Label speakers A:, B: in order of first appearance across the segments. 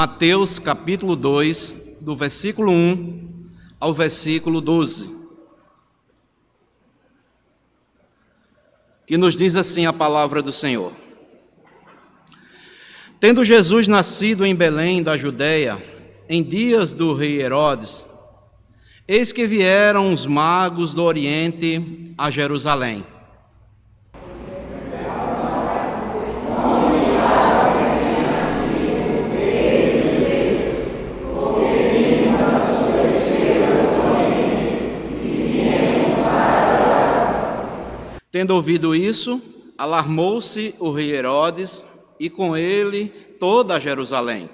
A: Mateus capítulo 2, do versículo 1 ao versículo 12, que nos diz assim a palavra do Senhor. Tendo Jesus nascido em Belém da Judéia, em dias do rei Herodes, eis que vieram os magos do Oriente a Jerusalém. Tendo ouvido isso, alarmou-se o rei Herodes e com ele toda a Jerusalém.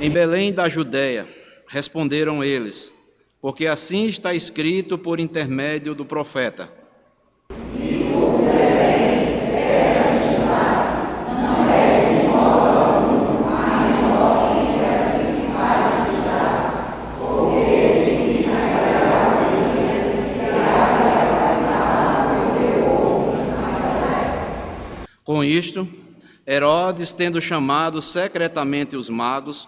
A: Em Belém da Judéia, responderam eles, porque assim está escrito por intermédio do profeta. Com isto, Herodes, tendo chamado secretamente os magos,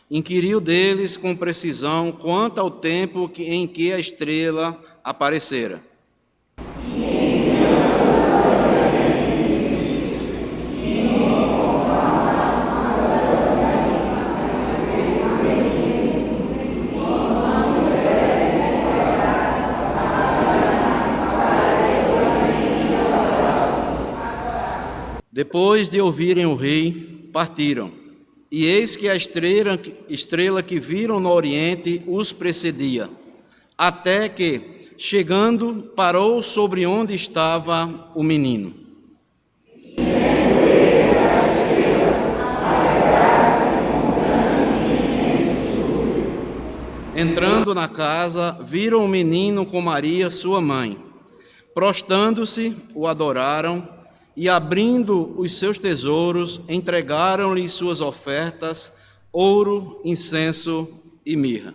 A: inquiriu deles com precisão quanto ao tempo em que a estrela aparecera. Depois de ouvirem o rei, partiram, e eis que a estrela que viram no oriente os precedia, até que, chegando, parou sobre onde estava o menino. Entrando na casa, viram o menino com Maria, sua mãe. Prostrando-se, o adoraram, e abrindo os seus tesouros, entregaram-lhe suas ofertas, ouro, incenso e mirra.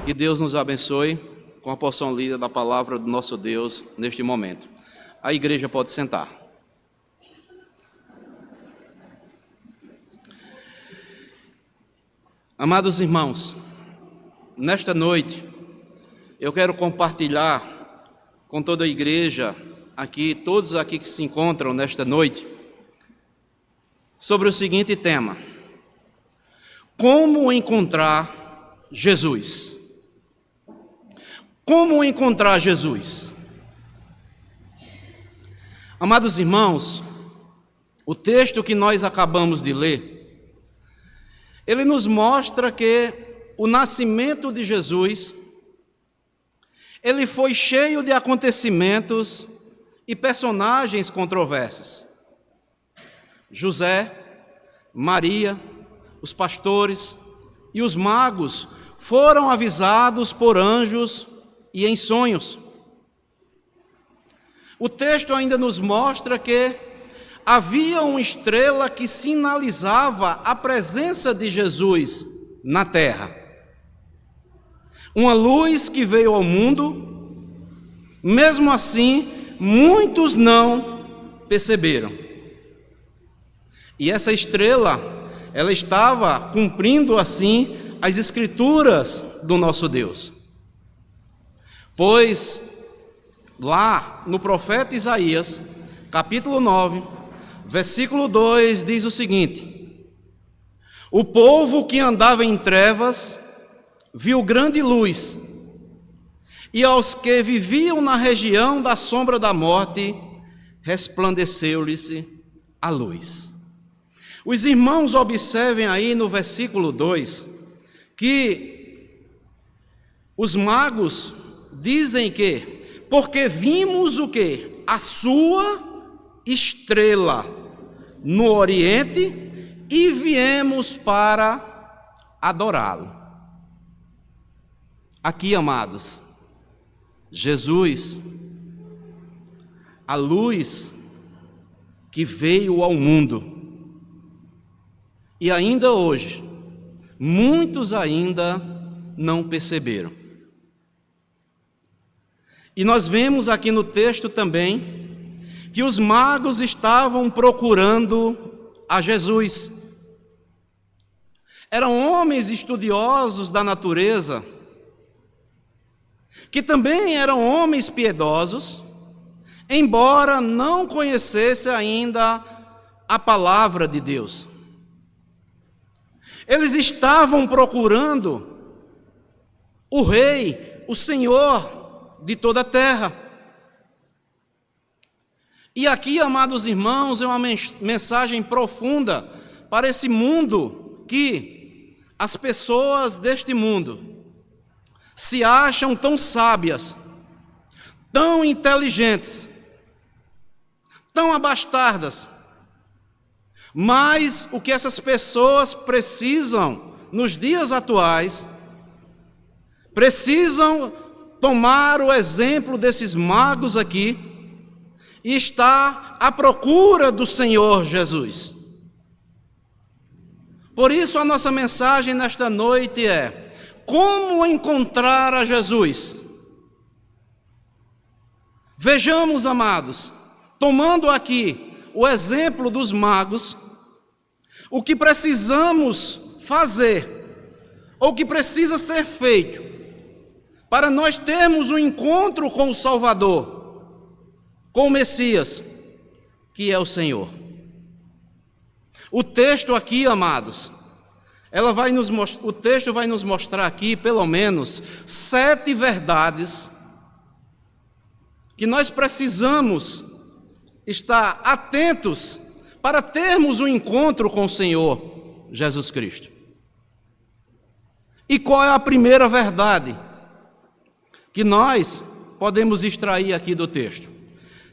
A: Que Deus nos abençoe com a porção lida da palavra do nosso Deus neste momento. A igreja pode sentar. Amados irmãos, nesta noite eu quero compartilhar com toda a igreja aqui, todos aqui que se encontram nesta noite, sobre o seguinte tema: como encontrar Jesus? Como encontrar Jesus? Amados irmãos, o texto que nós acabamos de ler, ele nos mostra que o nascimento de Jesus, ele foi cheio de acontecimentos e personagens controversos. José, Maria, os pastores e os magos foram avisados por anjos e em sonhos. O texto ainda nos mostra que havia uma estrela que sinalizava a presença de Jesus na terra. Uma luz que veio ao mundo, mesmo assim, muitos não perceberam. E essa estrela, ela estava cumprindo assim as escrituras do nosso Deus. Pois lá no profeta Isaías, capítulo 9, versículo 2 diz o seguinte: o povo que andava em trevas viu grande luz, e aos que viviam na região da sombra da morte, resplandeceu-lhes a luz. Os irmãos observem aí no versículo 2, que os magos dizem que, porque vimos o quê? A sua estrela no Oriente e viemos para adorá-lo. Aqui, amados, Jesus, a luz que veio ao mundo, e ainda hoje, muitos ainda não perceberam. E nós vemos aqui no texto também que os magos estavam procurando a Jesus. Eram homens estudiosos da natureza, que também eram homens piedosos, embora não conhecessem ainda a palavra de Deus. Eles estavam procurando o Rei, o Senhor de toda a terra. E aqui, amados irmãos, é uma mensagem profunda para esse mundo que as pessoas deste mundo se acham tão sábias, tão inteligentes, tão abastadas. Mas o que essas pessoas precisam nos dias atuais, precisam tomar o exemplo desses magos aqui e estar à procura do Senhor Jesus. Por isso a nossa mensagem nesta noite é: como encontrar a Jesus? Vejamos, amados, tomando aqui o exemplo dos magos, o que precisamos fazer, ou o que precisa ser feito, para nós termos um encontro com o Salvador, com o Messias, que é o Senhor. O texto aqui, amados, o texto vai nos mostrar aqui pelo menos 7 verdades que nós precisamos estar atentos para termos um encontro com o Senhor Jesus Cristo. E qual é a primeira verdade que nós podemos extrair aqui do texto?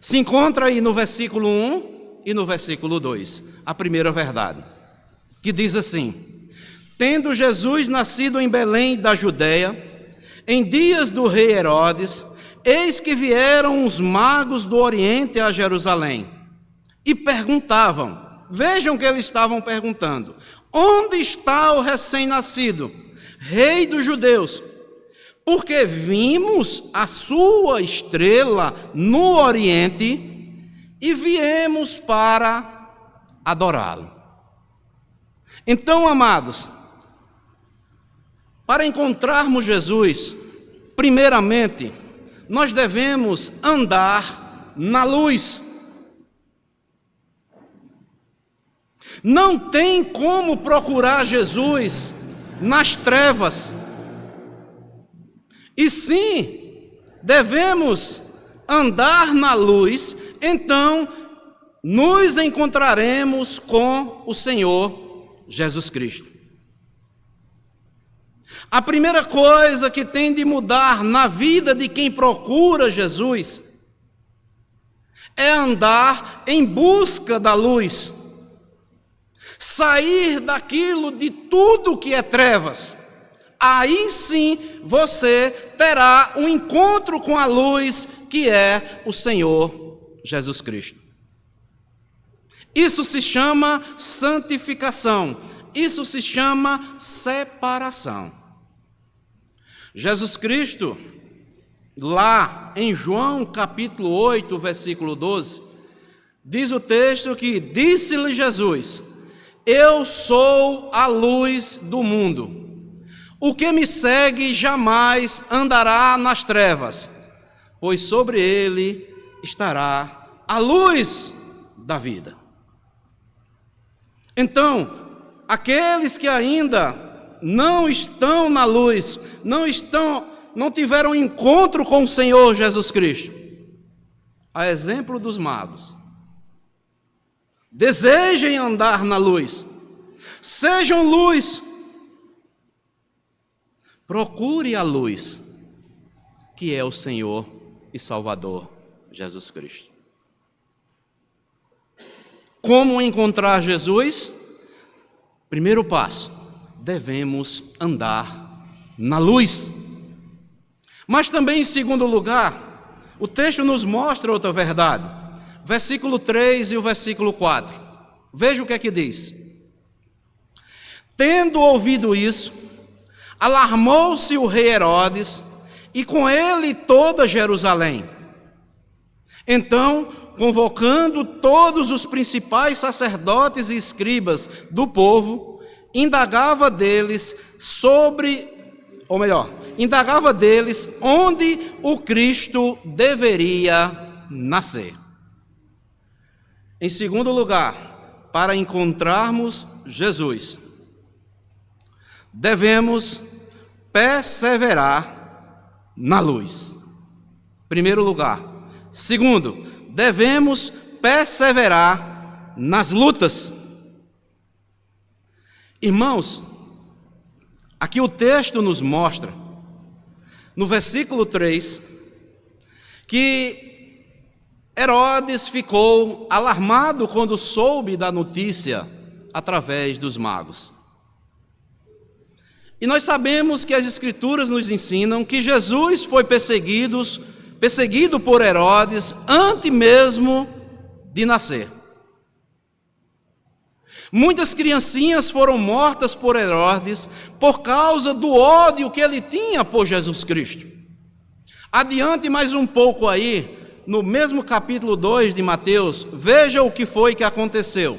A: Se encontra aí no versículo 1 e no versículo 2, a primeira verdade, que diz assim: tendo Jesus nascido em Belém da Judeia, em dias do rei Herodes, eis que vieram os magos do Oriente a Jerusalém, e perguntavam, vejam o que eles estavam perguntando: onde está o recém-nascido, rei dos judeus? Porque vimos a sua estrela no Oriente e viemos para adorá-lo. Então, amados, para encontrarmos Jesus, primeiramente, nós devemos andar na luz. Não tem como procurar Jesus nas trevas. E sim, devemos andar na luz, então nos encontraremos com o Senhor Jesus Cristo. A primeira coisa que tem de mudar na vida de quem procura Jesus é andar em busca da luz, sair daquilo de tudo que é trevas. Aí sim você terá um encontro com a luz que é o Senhor Jesus Cristo. Isso se chama santificação, isso se chama separação. Jesus Cristo, lá em João capítulo 8, versículo 12, diz o texto que disse-lhe Jesus: eu sou a luz do mundo. O que me segue jamais andará nas trevas, pois sobre ele estará a luz da vida. Então, aqueles que ainda não estão na luz, não tiveram encontro com o Senhor Jesus Cristo, a exemplo dos magos, desejem andar na luz, sejam luz, procure a luz, que é o Senhor e Salvador Jesus Cristo. Como encontrar Jesus? Primeiro passo, devemos andar na luz. Mas também, em segundo lugar, o texto nos mostra outra verdade. Versículo 3 e o versículo 4. Veja o que é que diz. Tendo ouvido isso, alarmou-se o rei Herodes e com ele toda Jerusalém. Então, convocando todos os principais sacerdotes e escribas do povo, indagava deles onde o Cristo deveria nascer. Em segundo lugar, para encontrarmos Jesus, devemos perseverar na luz. Primeiro lugar. Segundo, devemos perseverar nas lutas. Irmãos, aqui o texto nos mostra, no versículo 3, que Herodes ficou alarmado quando soube da notícia através dos magos. E nós sabemos que as Escrituras nos ensinam que Jesus foi perseguido por Herodes antes mesmo de nascer. Muitas criancinhas foram mortas por Herodes por causa do ódio que ele tinha por Jesus Cristo. Adiante mais um pouco aí, no mesmo capítulo 2 de Mateus, veja o que foi que aconteceu.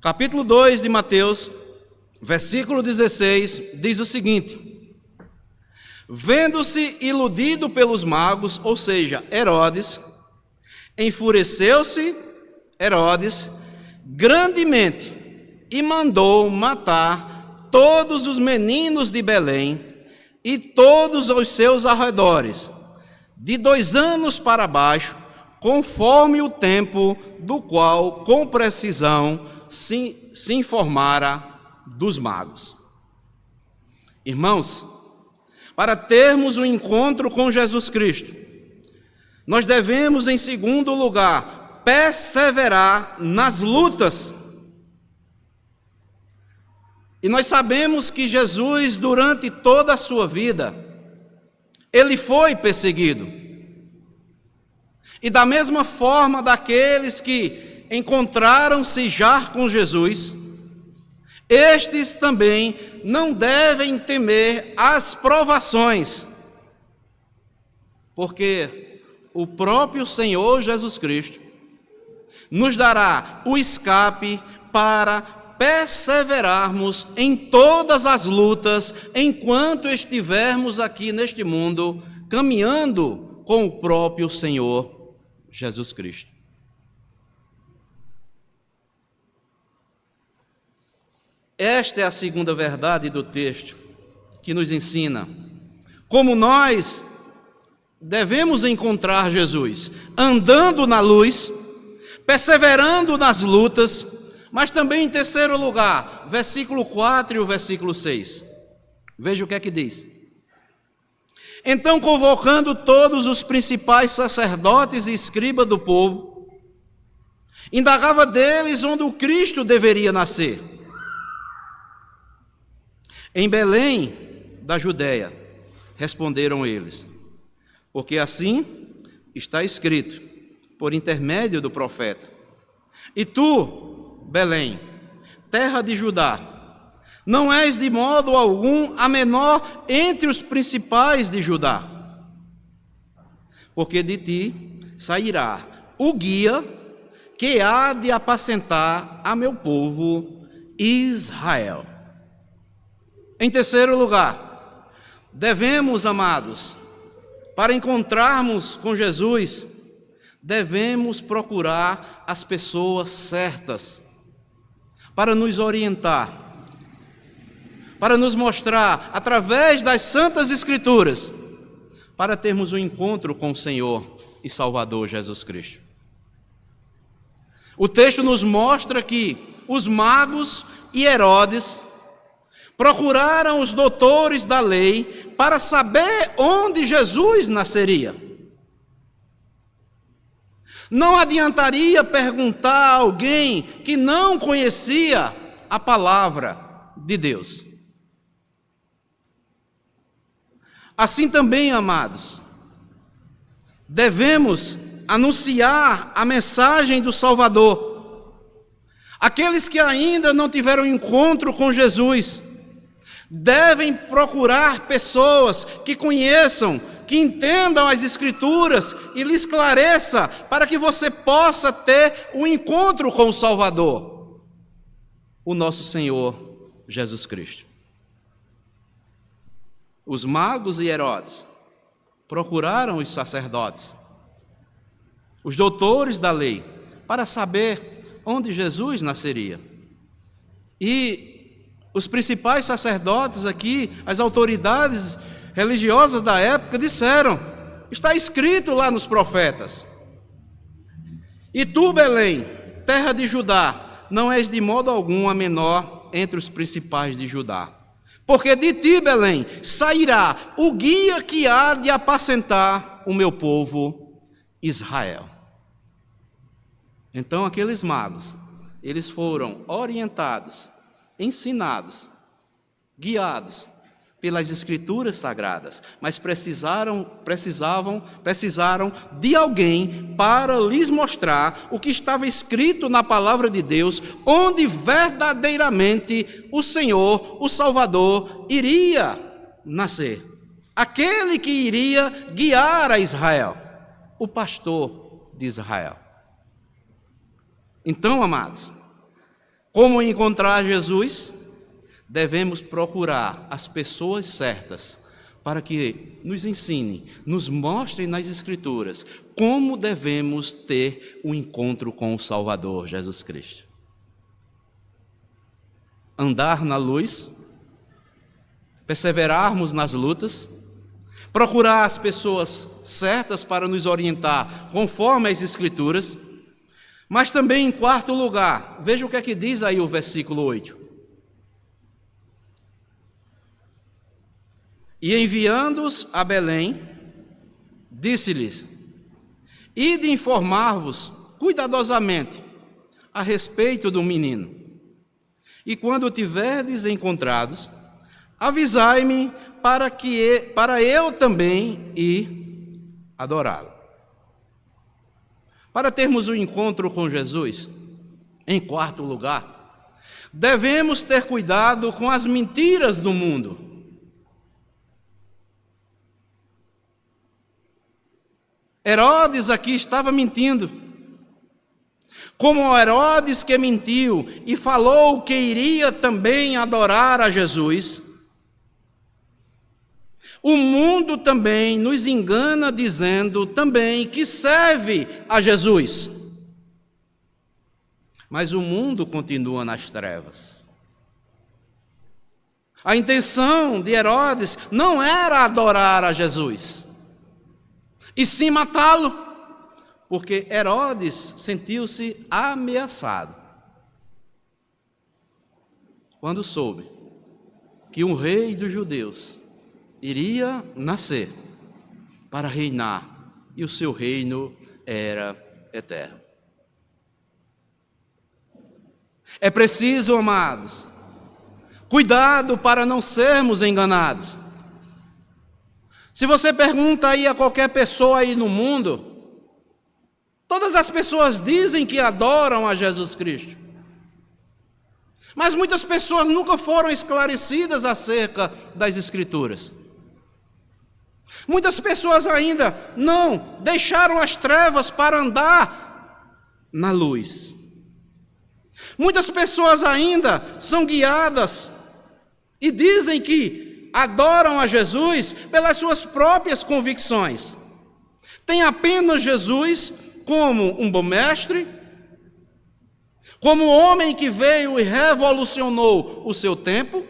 A: Capítulo 2 de Mateus, versículo 16, diz o seguinte: vendo-se iludido pelos magos, ou seja, Herodes, enfureceu-se Herodes grandemente e mandou matar todos os meninos de Belém e todos os seus arredores, de 2 anos para baixo, conforme o tempo do qual com precisão se informara dos magos. Irmãos, para termos um encontro com Jesus Cristo, nós devemos, em segundo lugar, perseverar nas lutas. E nós sabemos que Jesus, durante toda a sua vida, ele foi perseguido. E da mesma forma daqueles que encontraram-se já com Jesus, estes também não devem temer as provações, porque o próprio Senhor Jesus Cristo nos dará o escape para perseverarmos em todas as lutas enquanto estivermos aqui neste mundo, caminhando com o próprio Senhor Jesus Cristo. Esta é a segunda verdade do texto, que nos ensina como nós devemos encontrar Jesus, andando na luz, perseverando nas lutas, mas também, em terceiro lugar, versículo 4 e o versículo 6. Veja o que é que diz. Então, convocando todos os principais sacerdotes e escribas do povo, indagava deles onde o Cristo deveria nascer. Em Belém da Judéia, responderam eles, porque assim está escrito, por intermédio do profeta. E tu, Belém, terra de Judá, não és de modo algum a menor entre os principais de Judá, porque de ti sairá o guia que há de apacentar a meu povo Israel. Em terceiro lugar, devemos, amados, para encontrarmos com Jesus, devemos procurar as pessoas certas para nos orientar, para nos mostrar, através das Santas Escrituras, para termos um encontro com o Senhor e Salvador Jesus Cristo. O texto nos mostra que os magos e Herodes procuraram os doutores da lei para saber onde Jesus nasceria. Não adiantaria perguntar a alguém que não conhecia a palavra de Deus. Assim também, amados, devemos anunciar a mensagem do Salvador. Aqueles que ainda não tiveram encontro com Jesus devem procurar pessoas que conheçam, que entendam as Escrituras e lhe esclareça para que você possa ter um encontro com o Salvador, o nosso Senhor Jesus Cristo. Os magos e Herodes procuraram os sacerdotes, os doutores da lei, para saber onde Jesus nasceria. E os principais sacerdotes aqui, as autoridades religiosas da época, disseram: está escrito lá nos profetas: e tu, Belém, terra de Judá, não és de modo algum a menor entre os principais de Judá. Porque de ti, Belém, sairá o guia que há de apacentar o meu povo Israel. Então aqueles magos, eles foram orientados, ensinados, guiados pelas Escrituras Sagradas, mas precisaram de alguém para lhes mostrar o que estava escrito na Palavra de Deus, onde verdadeiramente o Senhor, o Salvador, iria nascer. Aquele que iria guiar a Israel, o pastor de Israel. Então, amados, como encontrar Jesus? Devemos procurar as pessoas certas para que nos ensinem, nos mostrem nas Escrituras como devemos ter um encontro com o Salvador Jesus Cristo. Andar na luz, perseverarmos nas lutas, procurar as pessoas certas para nos orientar conforme as Escrituras, mas também, em quarto lugar, veja o que é que diz aí o versículo 8. E enviando-os a Belém, disse-lhes: ide informar-vos cuidadosamente a respeito do menino, e quando o tiverdes encontrados, avisai-me para eu também ir adorá-lo. Para termos um encontro com Jesus, em quarto lugar, devemos ter cuidado com as mentiras do mundo. Herodes aqui estava mentindo. Como Herodes que mentiu e falou que iria também adorar a Jesus, o mundo também nos engana dizendo também que serve a Jesus. Mas o mundo continua nas trevas. A intenção de Herodes não era adorar a Jesus, e sim matá-lo, porque Herodes sentiu-se ameaçado quando soube que um rei dos judeus iria nascer para reinar, e o seu reino era eterno. É preciso, amados, cuidado para não sermos enganados. Se você pergunta aí a qualquer pessoa aí no mundo, todas as pessoas dizem que adoram a Jesus Cristo. Mas muitas pessoas nunca foram esclarecidas acerca das Escrituras. Muitas pessoas ainda não deixaram as trevas para andar na luz. Muitas pessoas ainda são guiadas e dizem que adoram a Jesus pelas suas próprias convicções. Tem apenas Jesus como um bom mestre, como homem que veio e revolucionou o seu tempo,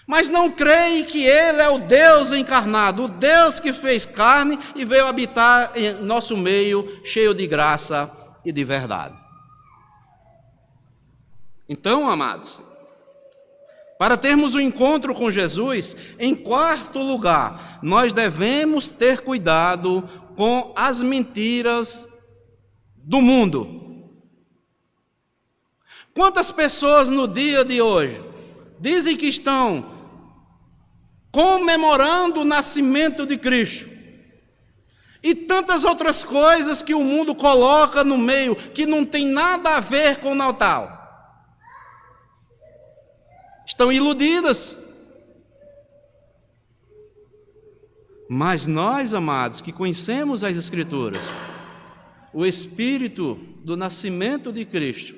A: mas não creem que Ele é o Deus encarnado, o Deus que fez carne e veio habitar em nosso meio, cheio de graça e de verdade. Então, amados, para termos um encontro com Jesus, em quarto lugar, nós devemos ter cuidado com as mentiras do mundo. Quantas pessoas no dia de hoje dizem que estão comemorando o nascimento de Cristo. E tantas outras coisas que o mundo coloca no meio, que não tem nada a ver com o Natal. Estão iludidas. Mas nós, amados, que conhecemos as Escrituras, o Espírito do nascimento de Cristo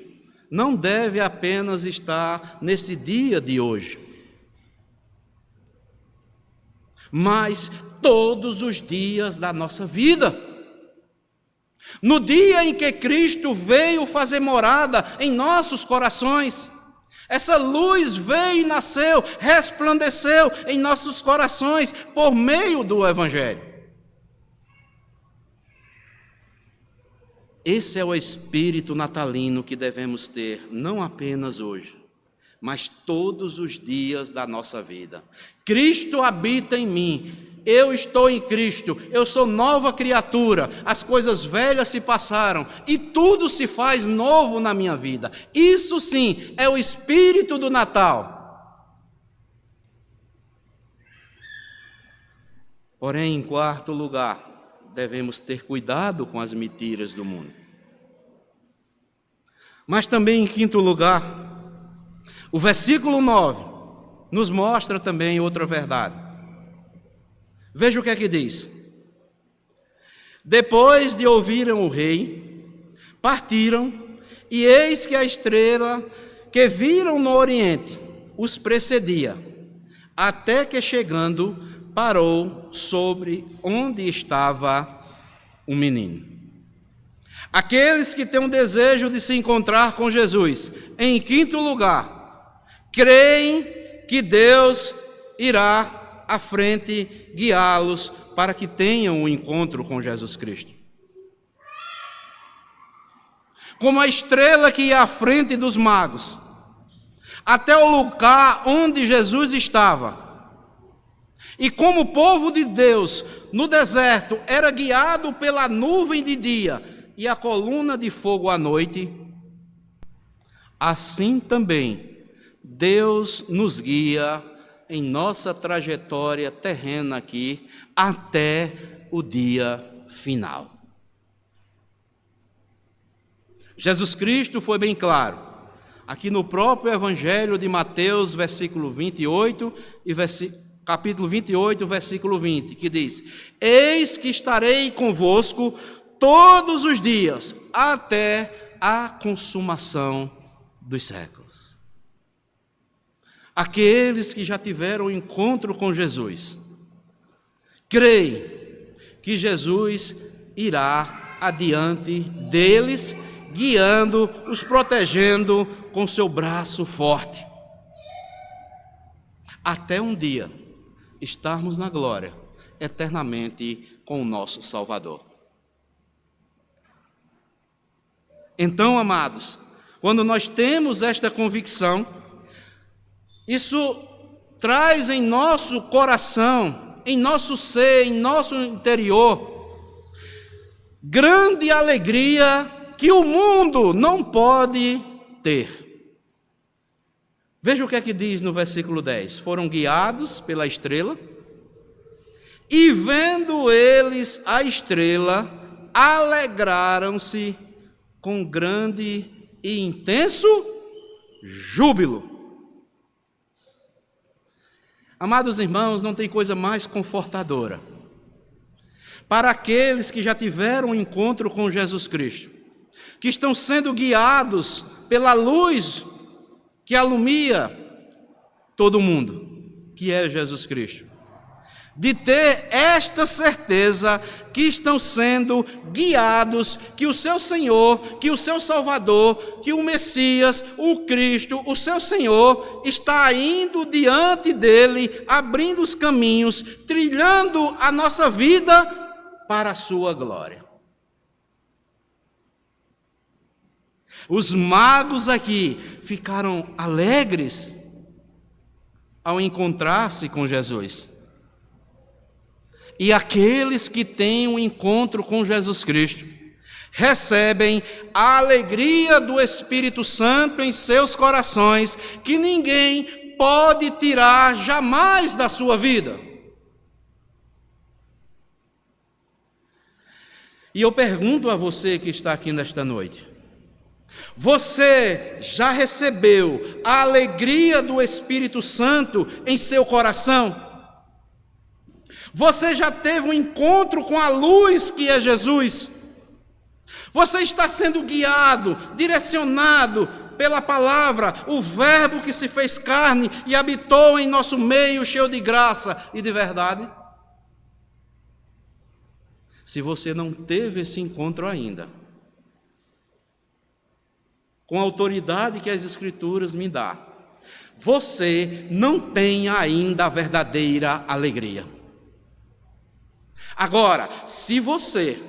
A: não deve apenas estar nesse dia de hoje, mas todos os dias da nossa vida. No dia em que Cristo veio fazer morada em nossos corações, essa luz veio e nasceu, resplandeceu em nossos corações por meio do Evangelho. Esse é o espírito natalino que devemos ter, não apenas hoje, mas todos os dias da nossa vida. Cristo habita em mim, eu estou em Cristo, eu sou nova criatura, as coisas velhas se passaram e tudo se faz novo na minha vida. Isso sim é o espírito do Natal. Porém, em quarto lugar, devemos ter cuidado com as mentiras do mundo. Mas também, em quinto lugar, o versículo 9 nos mostra também outra verdade. Veja o que é que diz. Depois de ouvirem o rei, partiram, e eis que a estrela que viram no oriente os precedia, até que chegando, parou sobre onde estava o menino. Aqueles que têm um desejo de se encontrar com Jesus, em quinto lugar, creem que Deus irá à frente guiá-los para que tenham um encontro com Jesus Cristo. Como a estrela que ia à frente dos magos, até o lugar onde Jesus estava. E como o povo de Deus no deserto era guiado pela nuvem de dia e a coluna de fogo à noite, assim também Deus nos guia em nossa trajetória terrena aqui até o dia final. Jesus Cristo foi bem claro, aqui no próprio Evangelho de Mateus, versículo 28 e capítulo 28, versículo 20, que diz: eis que estarei convosco todos os dias, até a consumação dos séculos. Aqueles que já tiveram encontro com Jesus, creem que Jesus irá adiante deles, guiando, os protegendo com seu braço forte, até um dia estarmos na glória, eternamente com o nosso Salvador. Então, amados, quando nós temos esta convicção, isso traz em nosso coração, em nosso ser, em nosso interior, grande alegria que o mundo não pode ter. Veja o que é que diz no versículo 10. Foram guiados pela estrela, e vendo eles a estrela, alegraram-se com grande e intenso júbilo. Amados irmãos, não tem coisa mais confortadora para aqueles que já tiveram um encontro com Jesus Cristo, que estão sendo guiados pela luz que alumia todo mundo, que é Jesus Cristo, de ter esta certeza que estão sendo guiados, que o seu Senhor, que o seu Salvador, que o Messias, o Cristo, o seu Senhor, está indo diante dele, abrindo os caminhos, trilhando a nossa vida para a sua glória. Os magos aqui ficaram alegres ao encontrar-se com Jesus. E aqueles que têm um encontro com Jesus Cristo recebem a alegria do Espírito Santo em seus corações, que ninguém pode tirar jamais da sua vida. E eu pergunto a você que está aqui nesta noite: você já recebeu a alegria do Espírito Santo em seu coração? Você já teve um encontro com a luz que é Jesus? Você está sendo guiado, direcionado pela palavra, o Verbo que se fez carne e habitou em nosso meio, cheio de graça e de verdade? Se você não teve esse encontro ainda, com a autoridade que as Escrituras me dão, você não tem ainda a verdadeira alegria. Agora, se você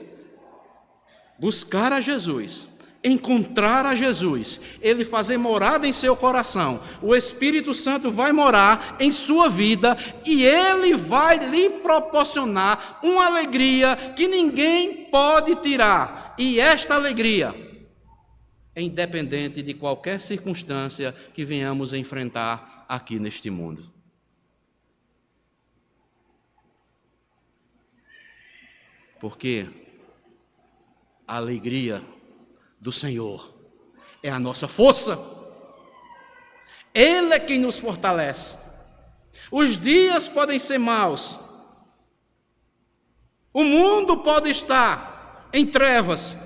A: buscar a Jesus, encontrar a Jesus, Ele fazer morada em seu coração, o Espírito Santo vai morar em sua vida e Ele vai lhe proporcionar uma alegria que ninguém pode tirar. E esta alegria é independente de qualquer circunstância que venhamos a enfrentar aqui neste mundo. Porque a alegria do Senhor é a nossa força. Ele é quem nos fortalece. Os dias podem ser maus. O mundo pode estar em trevas.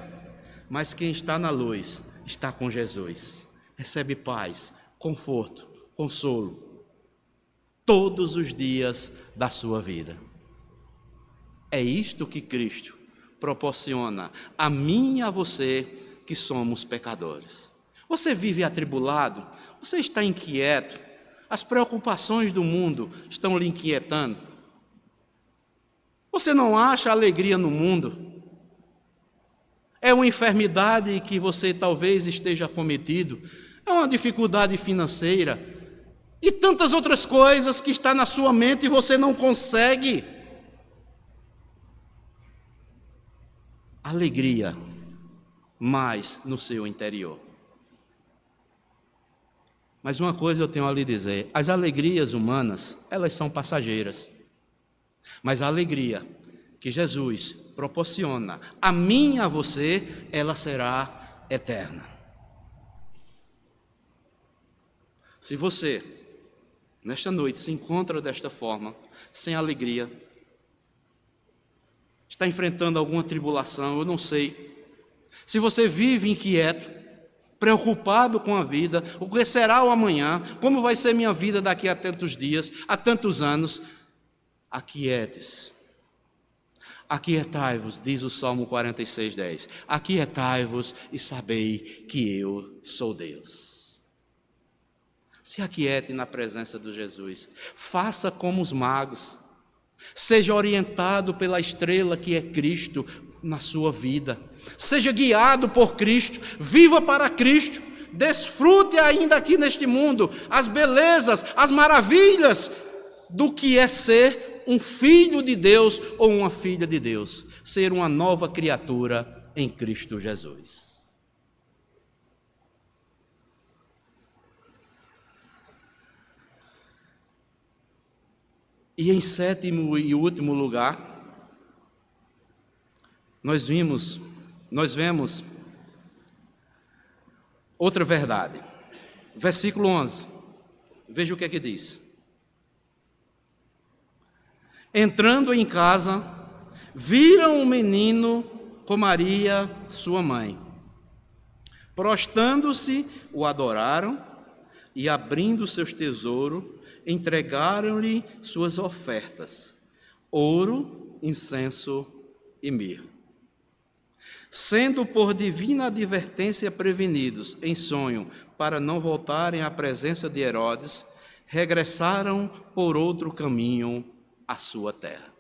A: Mas quem está na luz está com Jesus. Recebe paz, conforto, consolo. Todos os dias da sua vida. É isto que Cristo proporciona a mim e a você, que somos pecadores. Você vive atribulado? Você está inquieto? As preocupações do mundo estão lhe inquietando? Você não acha alegria no mundo? É uma enfermidade que você talvez esteja cometido? É uma dificuldade financeira? E tantas outras coisas que estão na sua mente e você não consegue? Alegria, mas no seu interior. Mas uma coisa eu tenho a lhe dizer: as alegrias humanas, elas são passageiras. Mas a alegria que Jesus proporciona a mim e a você, ela será eterna. Se você, nesta noite, se encontra desta forma, sem alegria, está enfrentando alguma tribulação, eu não sei. Se você vive inquieto, preocupado com a vida, o que será o amanhã, como vai ser minha vida daqui a tantos dias, a tantos anos, aquiete-se. Aquietai-vos, diz o Salmo 46:10. Aquietai-vos e sabei que eu sou Deus. Se aquiete na presença de Jesus. Faça como os magos. Seja orientado pela estrela que é Cristo na sua vida. Seja guiado por Cristo. Viva para Cristo. Desfrute ainda aqui neste mundo as belezas, as maravilhas do que é ser um filho de Deus ou uma filha de Deus. Ser uma nova criatura em Cristo Jesus. E em sétimo e último lugar, nós vemos outra verdade. Versículo 11. Veja o que é que diz. Entrando em casa, viram um menino com Maria, sua mãe. Prostrando-se, o adoraram e, abrindo seus tesouros, entregaram-lhe suas ofertas: ouro, incenso e mirra. Sendo por divina advertência prevenidos em sonho para não voltarem à presença de Herodes, regressaram por outro caminho à sua terra.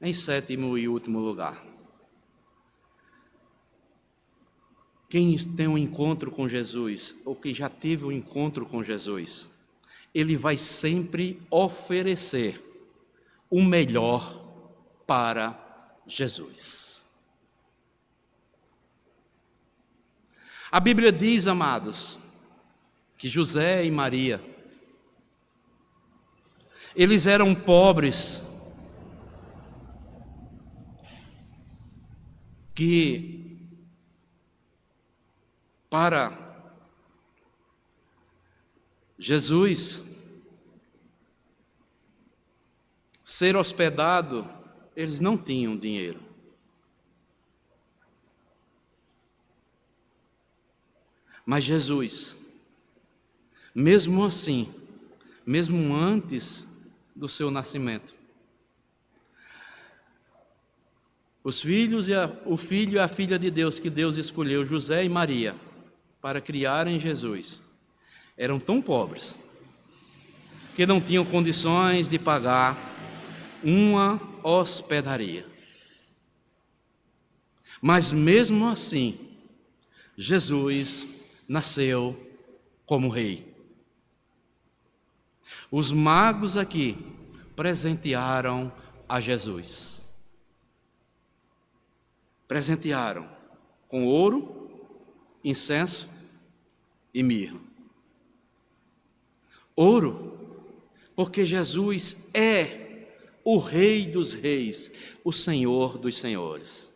A: Em sétimo e último lugar, quem tem um encontro com Jesus, ou que já teve um encontro com Jesus, ele vai sempre oferecer o melhor para Jesus. A Bíblia diz, amados, que José e Maria, eles eram pobres, que para Jesus ser hospedado, eles não tinham dinheiro. Mas Jesus, mesmo assim, mesmo antes do seu nascimento, o filho e a filha de Deus que Deus escolheu, José e Maria, para criarem Jesus, eram tão pobres que não tinham condições de pagar uma hospedaria. Mas mesmo assim, Jesus nasceu como rei. Os magos aqui presentearam a Jesus. Presentearam com ouro, incenso e mirra. Ouro, porque Jesus é o Rei dos Reis, o Senhor dos Senhores,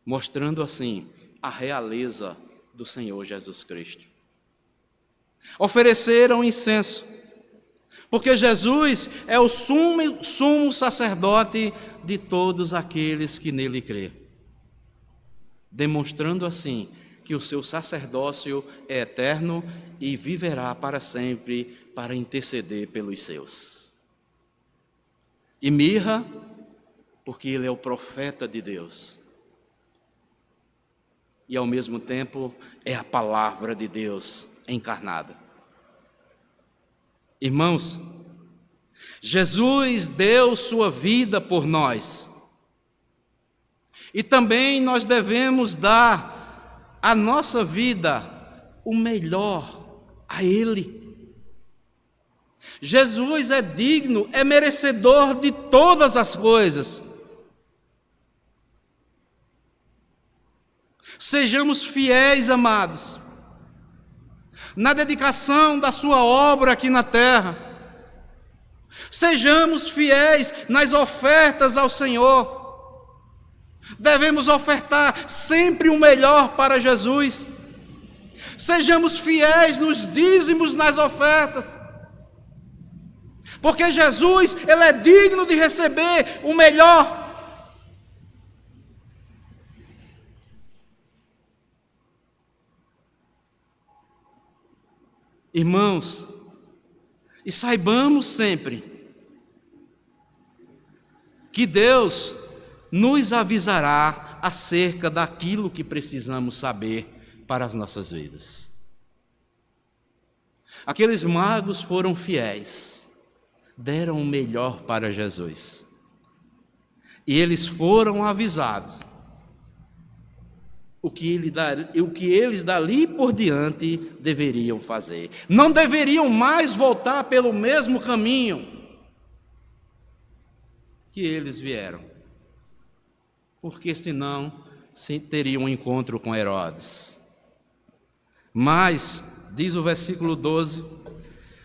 A: mostrando assim a realeza do Senhor Jesus Cristo. Ofereceram incenso, porque Jesus é o sumo sacerdote de todos aqueles que nele crê, demonstrando assim que o seu sacerdócio é eterno e viverá para sempre para interceder pelos seus. E mirra, porque ele é o profeta de Deus. E ao mesmo tempo é a palavra de Deus encarnada. Irmãos, Jesus deu sua vida por nós. E também nós devemos dar a nossa vida o melhor a Ele. Jesus é digno, é merecedor de todas as coisas. Sejamos fiéis, amados, na dedicação da sua obra aqui na terra. Sejamos fiéis nas ofertas ao Senhor. Devemos ofertar sempre o melhor para Jesus. Sejamos fiéis nos dízimos, nas ofertas, porque Jesus, Ele é digno de receber o melhor. Irmãos, e saibamos sempre que Deus nos avisará acerca daquilo que precisamos saber para as nossas vidas. Aqueles magos foram fiéis, deram o melhor para Jesus. E eles foram avisados o que eles dali por diante deveriam fazer. Não deveriam mais voltar pelo mesmo caminho que eles vieram, porque senão teriam um encontro com Herodes. Mas, diz o versículo 12,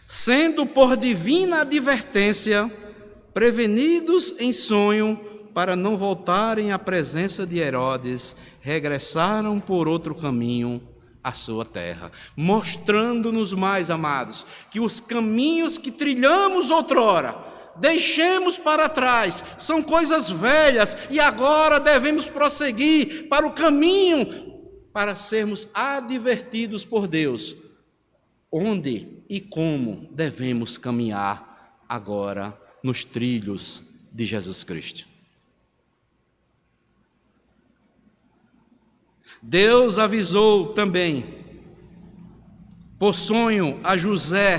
A: sendo por divina advertência prevenidos em sonho para não voltarem à presença de Herodes, regressaram por outro caminho à sua terra, mostrando-nos, mais amados, que os caminhos que trilhamos outrora, deixemos para trás, são coisas velhas, e agora devemos prosseguir para o caminho, para sermos advertidos por Deus, onde e como devemos caminhar agora nos trilhos de Jesus Cristo. Deus avisou também, por sonho, a José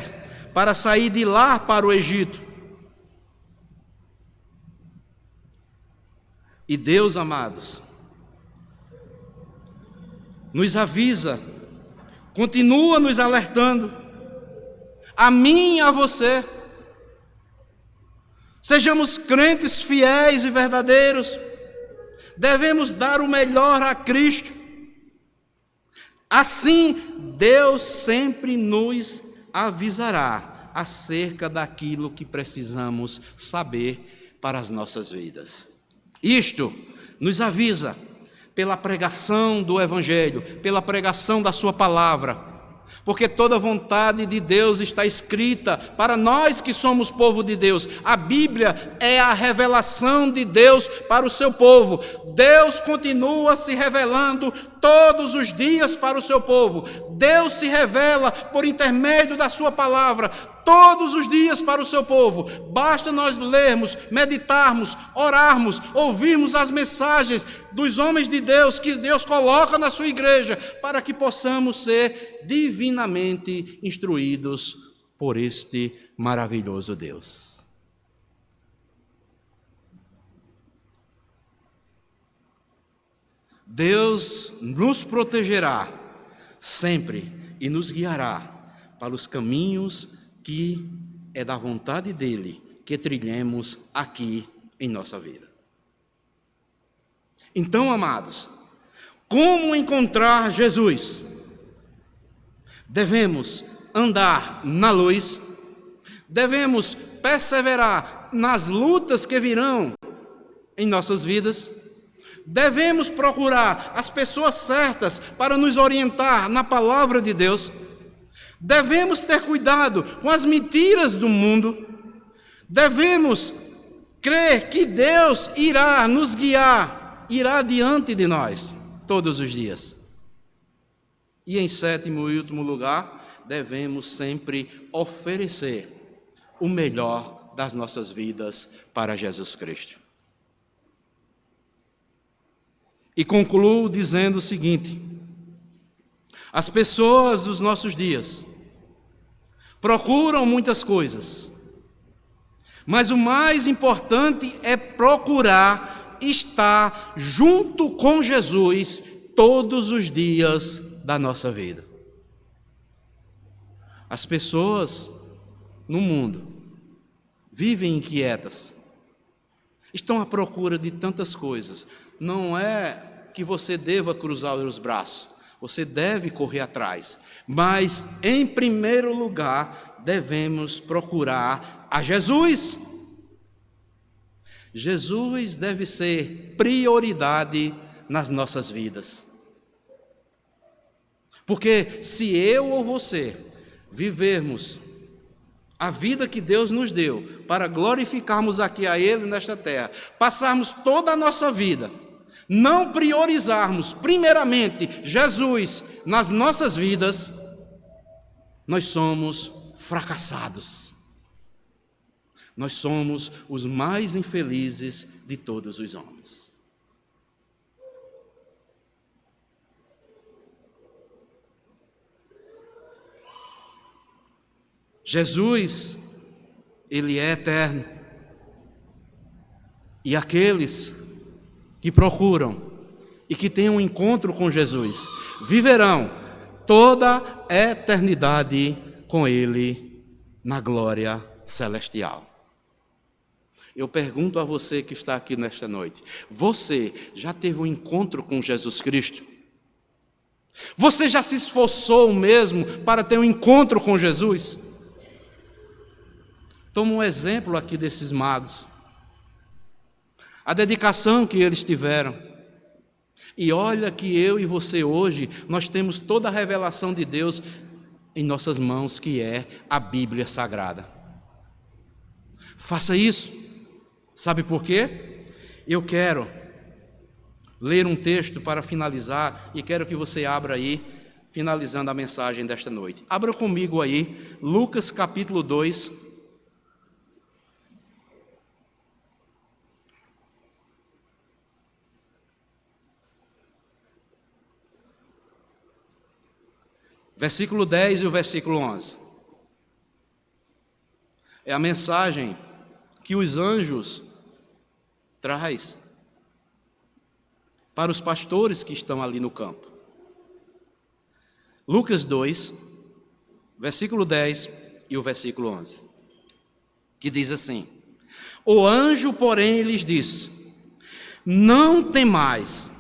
A: para sair de lá para o Egito. E Deus, amados, nos avisa, continua nos alertando, a mim e a você. Sejamos crentes fiéis e verdadeiros, devemos dar o melhor a Cristo. Assim, Deus sempre nos avisará acerca daquilo que precisamos saber para as nossas vidas. Isto nos avisa pela pregação do Evangelho, pela pregação da sua palavra, porque toda vontade de Deus está escrita para nós que somos povo de Deus. A Bíblia é a revelação de Deus para o seu povo. Deus continua se revelando todos os dias para o seu povo. Deus se revela por intermédio da sua palavra todos os dias para o seu povo. Basta nós lermos, meditarmos, orarmos, ouvirmos as mensagens dos homens de Deus que Deus coloca na sua igreja, para que possamos ser divinamente instruídos por este maravilhoso Deus. Deus nos protegerá sempre e nos guiará para os caminhos que é da vontade dele que trilhemos aqui em nossa vida. Então, amados, como encontrar Jesus? Devemos andar na luz, devemos perseverar nas lutas que virão em nossas vidas, devemos procurar as pessoas certas para nos orientar na palavra de Deus, devemos ter cuidado com as mentiras do mundo, devemos crer que Deus irá nos guiar, irá diante de nós todos os dias. E em sétimo e último lugar, devemos sempre oferecer o melhor das nossas vidas para Jesus Cristo. E concluo dizendo o seguinte: as pessoas dos nossos dias procuram muitas coisas, mas o mais importante é procurar estar junto com Jesus todos os dias da nossa vida. As pessoas no mundo vivem inquietas, estão à procura de tantas coisas. Não é que você deva cruzar os braços, você deve correr atrás, mas em primeiro lugar devemos procurar a Jesus. Jesus deve ser prioridade nas nossas vidas. Porque se eu ou você vivermos a vida que Deus nos deu para glorificarmos aqui a Ele nesta terra, passarmos toda a nossa vida, não priorizarmos primeiramente Jesus nas nossas vidas, nós somos fracassados. Nós somos os mais infelizes de todos os homens. Jesus, Ele é eterno. E aqueles que procuram e que têm um encontro com Jesus viverão toda a eternidade com Ele na glória celestial. Eu pergunto a você que está aqui nesta noite: você já teve um encontro com Jesus Cristo? Você já se esforçou mesmo para ter um encontro com Jesus? Toma um exemplo aqui desses magos, a dedicação que eles tiveram. E olha que eu e você hoje, nós temos toda a revelação de Deus em nossas mãos, que é a Bíblia Sagrada. Faça isso. Sabe por quê? Eu quero ler um texto para finalizar e quero que você abra aí, finalizando a mensagem desta noite. Abra comigo aí, Lucas capítulo 2. Versículo 10 e o versículo 11. É a mensagem que os anjos traz para os pastores que estão ali no campo. Lucas 2, versículo 10 e o versículo 11, que diz assim: o anjo, porém, lhes disse: não temais,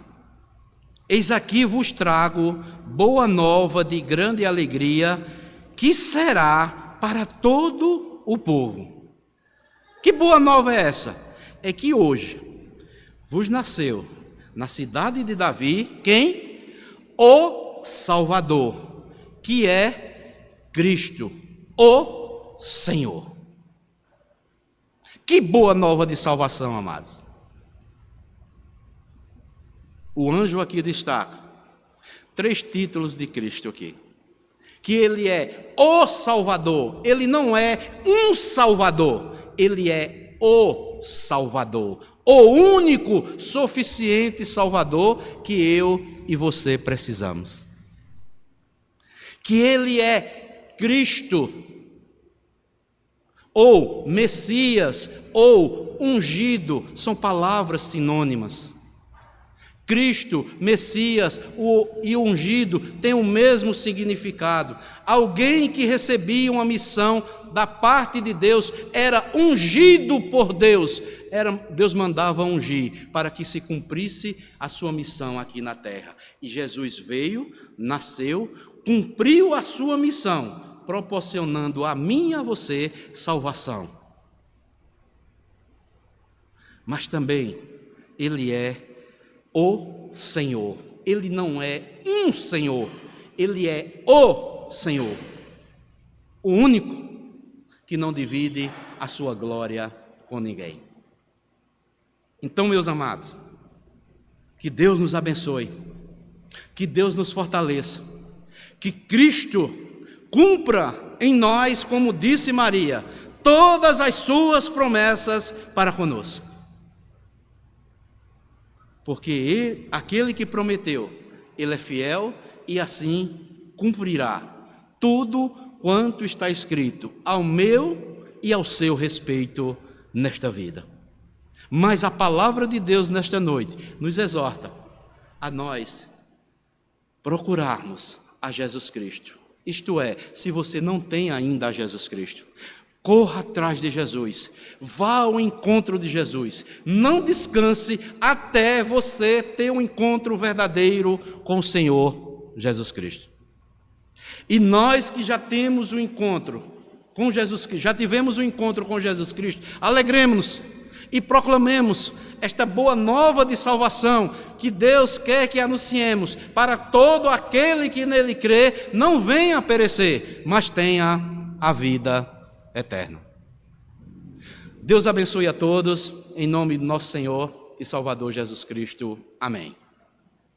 A: Eis aqui vos trago boa nova de grande alegria, que será para todo o povo. Que boa nova é essa? É que hoje vos nasceu na cidade de Davi, quem? O Salvador, que é Cristo, o Senhor. Que boa nova de salvação, amados. O anjo aqui destaca 3 títulos de Cristo aqui. Que ele é o Salvador, ele não é um Salvador, ele é o Salvador, o único suficiente Salvador que eu e você precisamos. Que ele é Cristo, ou Messias, ou ungido, são palavras sinônimas. Cristo, Messias e ungido têm o mesmo significado. Alguém que recebia uma missão da parte de Deus era ungido por Deus. Deus mandava ungir para que se cumprisse a sua missão aqui na terra. E Jesus veio, nasceu, cumpriu a sua missão, proporcionando a mim e a você salvação. Mas também ele é o Senhor. Ele não é um Senhor, ele é o Senhor, o único que não divide a sua glória com ninguém. Então, meus amados, que Deus nos abençoe, que Deus nos fortaleça, que Cristo cumpra em nós, como disse Maria, todas as suas promessas para conosco. Porque aquele que prometeu, ele é fiel e assim cumprirá tudo quanto está escrito ao meu e ao seu respeito nesta vida. Mas a palavra de Deus nesta noite nos exorta a nós procurarmos a Jesus Cristo. Isto é, se você não tem ainda a Jesus Cristo, corra atrás de Jesus, vá ao encontro de Jesus, não descanse até você ter um encontro verdadeiro com o Senhor Jesus Cristo. E nós que já temos o encontro com Jesus Cristo, já tivemos o encontro com Jesus Cristo, alegremos-nos e proclamemos esta boa nova de salvação que Deus quer que anunciemos para todo aquele que nele crê, não venha a perecer, mas tenha a vida eterna. Deus abençoe a todos, em nome do nosso Senhor e Salvador Jesus Cristo. Amém.